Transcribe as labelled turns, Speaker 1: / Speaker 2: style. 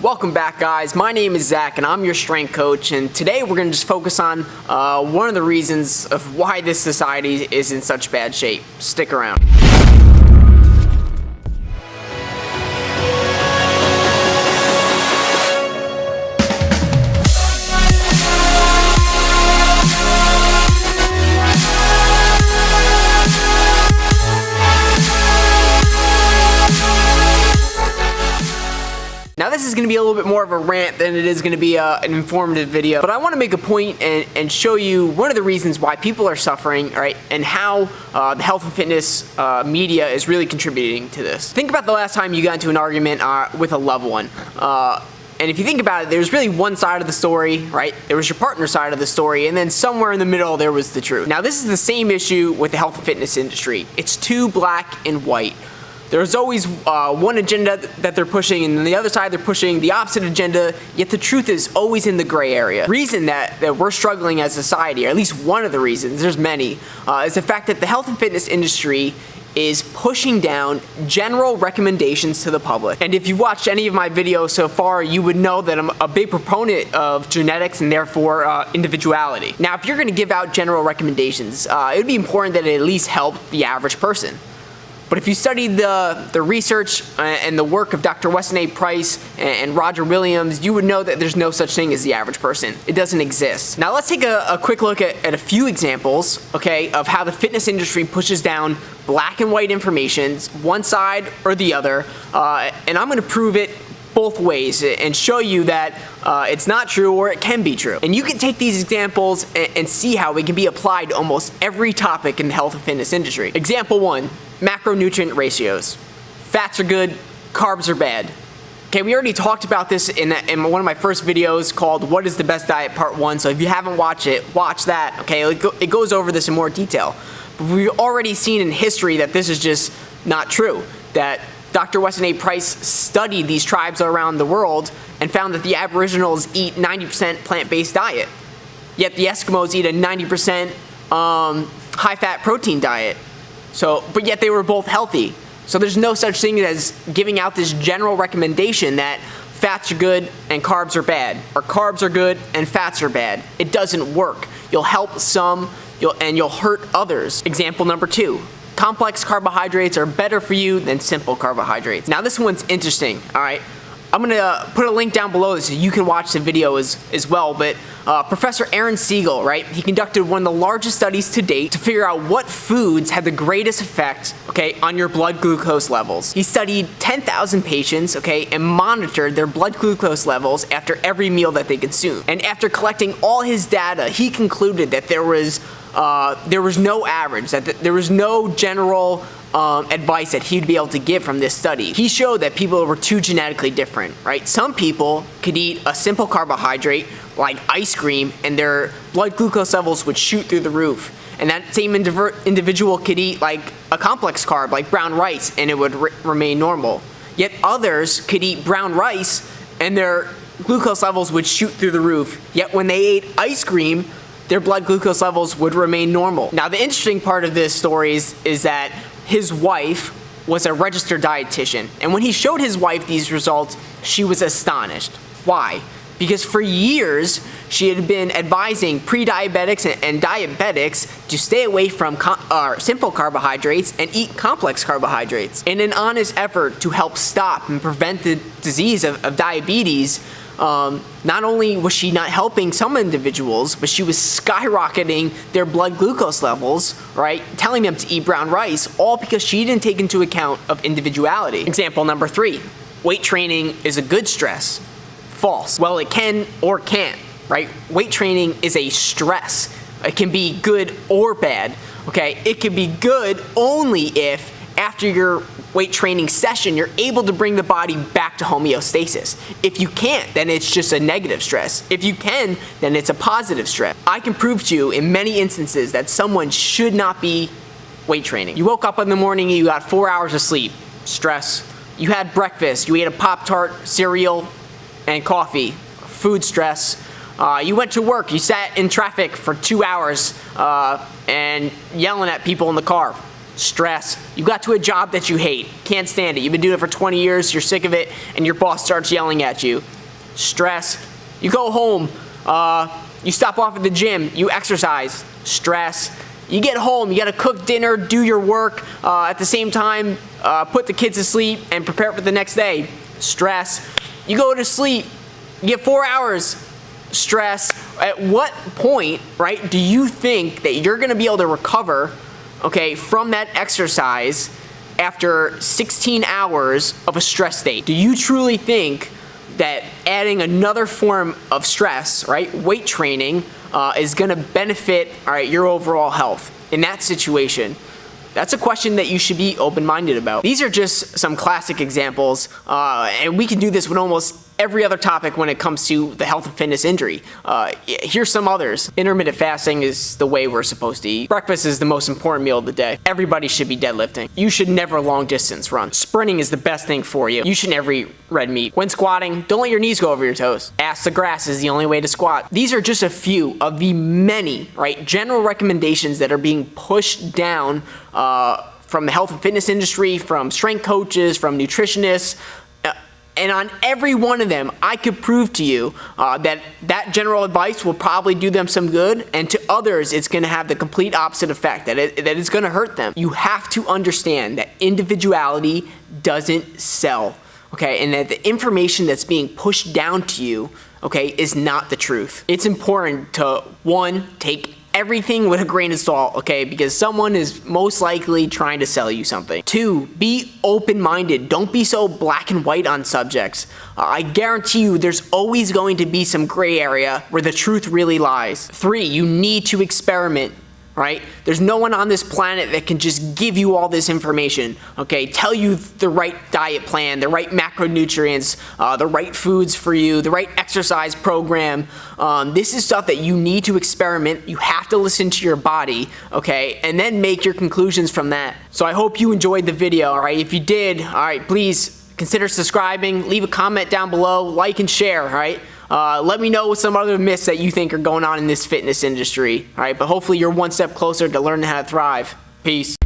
Speaker 1: Welcome back, guys. My name is Zach and I'm your strength coach, and today we're going to just focus on one of the reasons of why this society is in such bad shape. Stick around. Now this is going to be a little bit more of a rant than it is going to be an informative video, but I want to make a point and show you one of the reasons why people are suffering, right, and how the health and fitness media is really contributing to this. Think about the last time you got into an argument with a loved one. And if you think about it, there's really one side of the story, right? There was your partner's side of the story, and then somewhere in the middle there was the truth. Now this is the same issue with the health and fitness industry. It's too black and white. There's always one agenda that they're pushing, and on the other side they're pushing the opposite agenda, yet the truth is always in the gray area. The reason that we're struggling as a society, or at least one of the reasons, there's many, is the fact that the health and fitness industry is pushing down general recommendations to the public. And if you've watched any of my videos so far, you would know that I'm a big proponent of genetics and therefore individuality. Now, if you're gonna give out general recommendations, it would be important that it at least help the average person. But if you study the research and the work of Dr. Weston A. Price and Roger Williams, you would know that there's no such thing as the average person. It doesn't exist. Now let's take a quick look at a few examples, okay, of how the fitness industry pushes down black and white information, one side or the other, and I'm gonna prove it both ways and show you that it's not true or it can be true. And you can take these examples and see how it can be applied to almost every topic in the health and fitness industry. Example 1. Macronutrient ratios. Fats are good, carbs are bad. Okay, we already talked about this in one of my first videos called What is the Best Diet Part 1, so if you haven't watched it, watch that, okay? It goes over this in more detail. But we've already seen in history that this is just not true, that Dr. Weston A. Price studied these tribes around the world and found that the Aboriginals eat 90% plant-based diet, yet the Eskimos eat a 90% high-fat protein diet. But yet they were both healthy. So there's no such thing as giving out this general recommendation that fats are good and carbs are bad, or carbs are good and fats are bad. It doesn't work. You'll help some, and you'll hurt others. Example number 2. Complex carbohydrates are better for you than simple carbohydrates. Now this one's interesting, all right? I'm gonna put a link down below so you can watch the video as well, but Professor Aaron Siegel, right, he conducted one of the largest studies to date to figure out what foods had the greatest effect, okay, on your blood glucose levels. He studied 10,000 patients, okay, and monitored their blood glucose levels after every meal that they consumed. And after collecting all his data, he concluded that there was no average, that there was no general advice that he'd be able to give from this study. He showed that people were too genetically different, right? Some people could eat a simple carbohydrate like ice cream and their blood glucose levels would shoot through the roof. And that same individual could eat like a complex carb like brown rice and it would remain normal. Yet others could eat brown rice and their glucose levels would shoot through the roof. Yet when they ate ice cream, their blood glucose levels would remain normal. Now the interesting part of this story is that his wife was a registered dietitian, and when he showed his wife these results, she was astonished. Why? Because for years she had been advising pre-diabetics and diabetics to stay away from simple carbohydrates and eat complex carbohydrates. In an honest effort to help stop and prevent the disease of diabetes, not only was she not helping some individuals, but she was skyrocketing their blood glucose levels, right? Telling them to eat brown rice, all because she didn't take into account of individuality. Example number 3, weight training is a good stress. False. Well, it can or can't, right? Weight training is a stress. It can be good or bad, okay? It can be good only if after your weight training session, you're able to bring the body back to homeostasis. If you can't, then it's just a negative stress. If you can, then it's a positive stress. I can prove to you in many instances that someone should not be weight training. You woke up in the morning, you got 4 hours of sleep, stress. You had breakfast, you ate a Pop-Tart, cereal, and coffee, food stress. You went to work, you sat in traffic for 2 hours and yelling at people in the car, Stress. You got to a job that you hate, can't stand it. You've been doing it for 20 years, you're sick of it, and your boss starts yelling at you. Stress. You go home, you stop off at the gym, you exercise. Stress. You get home, you gotta cook dinner, do your work, at the same time, put the kids to sleep and prepare for the next day. Stress. You go to sleep, you get 4 hours. Stress. At what point, right, do you think that you're gonna be able to recover, okay, from that exercise after 16 hours of a stress state? Do you truly think that adding another form of stress, right, weight training, is gonna benefit, all right, your overall health in that situation? That's a question that you should be open-minded about. These are just some classic examples, and we can do this with almost every other topic when it comes to the health and fitness industry. Here's some others. Intermittent fasting is the way we're supposed to eat. Breakfast is the most important meal of the day. Everybody should be deadlifting. You should never long distance run. Sprinting is the best thing for you. You should never eat red meat. When squatting, don't let your knees go over your toes. Ass to grass is the only way to squat. These are just a few of the many, right, general recommendations that are being pushed down from the health and fitness industry, from strength coaches, from nutritionists, and on every one of them, I could prove to you that general advice will probably do them some good, and to others, it's going to have the complete opposite effect, that it's going to hurt them. You have to understand that individuality doesn't sell, okay, and that the information that's being pushed down to you, okay, is not the truth. It's important to, one, take everything with a grain of salt, okay, because someone is most likely trying to sell you something. Two, be open-minded. Don't be so black and white on subjects. I guarantee you there's always going to be some gray area where the truth really lies. Three, you need to experiment. Right? There's no one on this planet that can just give you all this information, okay? Tell you the right diet plan, the right macronutrients, the right foods for you, the right exercise program. This is stuff that you need to experiment. You have to listen to your body, okay? And then make your conclusions from that. So I hope you enjoyed the video, all right? If you did, all right, please consider subscribing, leave a comment down below, like and share, all right? Let me know some other myths that you think are going on in this fitness industry. All right, but hopefully you're one step closer to learning how to thrive. Peace.